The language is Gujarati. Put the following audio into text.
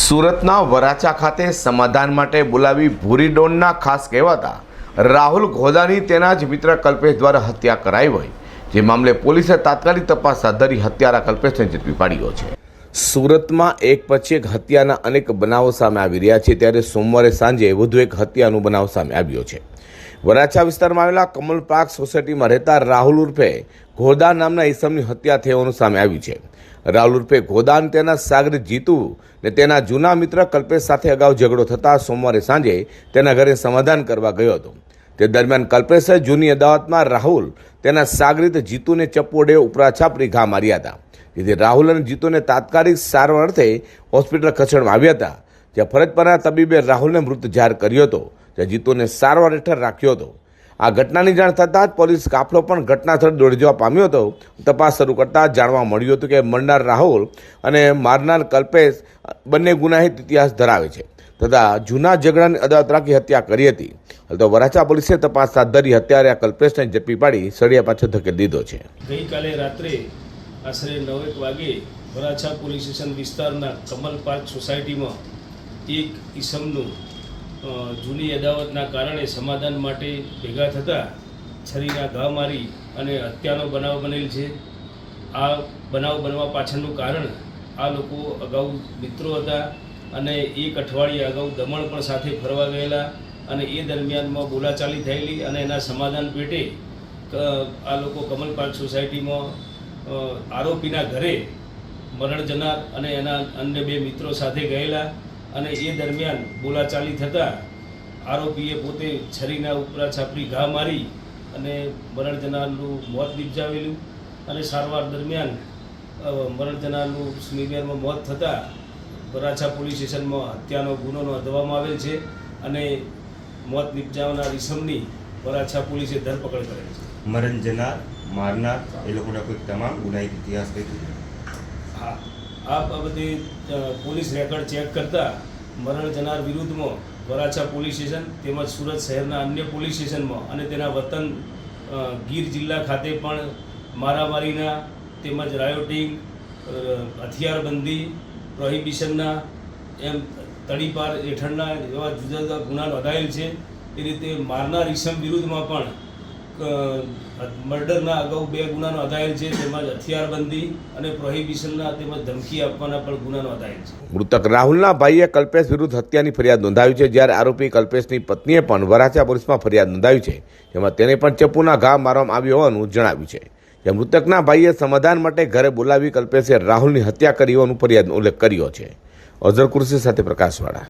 સુરતના વરાછા ખાતે સમાધાન માટે બોલાવી ભૂરી ડોનના ખાસ કહેવાતા રાહુલ ઘોદાની તેના જ મિત્ર કલ્પેશ દ્વારા હત્યા કરાઈ હોય, જે મામલે પોલીસે તાત્કાલિક તપાસ હાથ ધરી હત્યારા કલ્પેશને ઝડપી પાડ્યો છે। સુરતમાં એક પછી એક હત્યાના અનેક બનાવો સામે આવી રહ્યા છે, ત્યારે સોમવારે સાંજે વધુ એક હત્યાનો બનાવ સામે આવ્યો છે। વરાછા વિસ્તારમાં આવેલા કમલ પાર્ક સોસાયટીમાં રહેતા રાહુલ ઉર્ફે ઘોદા નામના ઈસમની હત્યા થઈ હોવાનું સામે આવ્યું છે। રાહુલ ઉર્ફે ઘોદાન તેના સાગરીત જીતુ ને તેના જૂના મિત્ર કલ્પેશ સાથે અગાઉ ઝઘડો થતાં સોમવારે સાંજે તેના ઘરે સમાધાન કરવા ગયો હતો। તે દરમિયાન કલ્પેશે જૂની અદાવતમાં રાહુલ તેના સાગરીત જીતુને ચપ્પોડે ઉપરા છાપરી ઘા માર્યા હતા, જેથી રાહુલ અને જીતુને તાત્કાલિક સારવાર અર્થે હોસ્પિટલ ખસેડવામાં આવ્યા હતા, જ્યાં ફરજ પરના તબીબે રાહુલને મૃત જાહેર કર્યો હતો, જ્યાં જીતુને સારવાર હેઠળ રાખ્યો હતો। આ ઘટનાની જાણ થતાં જ પોલીસ કાફલો પણ ઘટના સ્થળે દોડી જવા પામ્યો હતો। તપાસ શરૂ કરતાં જાણવા મળ્યું હતું કે મરનાર રાહુલ અને મારનાર કલ્પેશ બંને ગુનાહિત ઇતિહાસ ધરાવે છે તથા જૂના ઝઘડાની અદાવત રાખી હત્યા કરી હતી। હાલ તો વરાછા પોલીસે તપાસ હાથ ધરી હત્યારા કલ્પેશને ઝડપી પાડી સળિયા પાછળ ધકેલી દીધો છે। ગઈકાલે રાત્રે આશરે 9 વાગે વરાછા પોલીસ સ્ટેશન વિસ્તારના કમલ પાર્ક સોસાયટીમાં એક ઈસમનું જૂની અદાવતના કારણે સમાધાન માટે ભેગા થતાં છરીના ઘા મારી અને હત્યાનો બનાવ બનેલ છે। આ બનાવ બનવા પાછળનું કારણ આ લોકો અગાઉ મિત્રો હતા અને એક અઠવાડિયા અગાઉ દમણ પણ સાથે ફરવા ગયેલા અને એ દરમિયાનમાં બોલાચાલી થયેલી અને એના સમાધાન પેટે આ લોકો કમલ પાર્ક સોસાયટીમાં આરોપીના ઘરે મરણ જનાર અને એના અન્ય 2 મિત્રો સાથે ગયેલા અને એ દરમિયાન બોલાચાલી થતાં આરોપીએ પોતે છરીના ઉપરા છાપરી ઘા મારી અને મરણ જનારનું મોત નિપજાવેલું અને સારવાર દરમિયાન મરણ જનારનું સ્મીમેરમાં મોત થતાં વરાછા પોલીસ સ્ટેશનમાં હત્યાનો ગુનો નોંધવામાં આવેલ છે અને મોત નિપજાવનાર ઈસમની વરાછા પોલીસે ધરપકડ કરેલ છે। મરણ જનાર મારનાર એ લોકોના કોઈ તમામ ગુનાહિત ઇતિહાસ કહી? હા, આ બાબતે પોલીસ રેકોર્ડ ચેક કરતાં મરણ જનાર વિરુદ્ધમાં વરાછા પોલીસ સ્ટેશન તેમજ સુરત શહેરના અન્ય પોલીસ સ્ટેશનમાં અને તેના વતન ગીર જિલ્લા ખાતે પણ મારામારીના તેમજ રાયોટિંગ, હથિયારબંધી, પ્રોહિબિશનના એમ તડીપાર હેઠળના એવા જુદા જુદા ગુના નોંધાયેલ છે। એ રીતે મારનાર ઈસમ વિરુદ્ધમાં પણ મર્ડરના અગાઉ 2 ગુના નોંધાયેલ છે, તેમજ હથિયારબંધી અને પ્રોહિબિશનના તેમજ ધમકી આપવાના પણ ગુના નોંધાયેલ છે। મૃતક રાહુલના ભાઈએ કલ્પેશ વિરુદ્ધ હત્યાની ફરિયાદ નોંધાવી છે, જ્યારે આરોપી કલ્પેશની પત્નીએ પણ વરાછા પોલીસમાં ફરિયાદ નોંધાવી છે, જેમાં તેને પણ ચપ્પુના ઘા મારવામાં આવ્યો હોવાનું જણાવ્યું છે। જ્યાં મૃતકના ભાઈએ સમાધાન માટે ઘરે બોલાવી કલ્પેશે રાહુલની હત્યા કરી હોવાનું ફરિયાદનો ઉલ્લેખ કર્યો છે। અઝર કુર્સી સાથે પ્રકાશવાળા।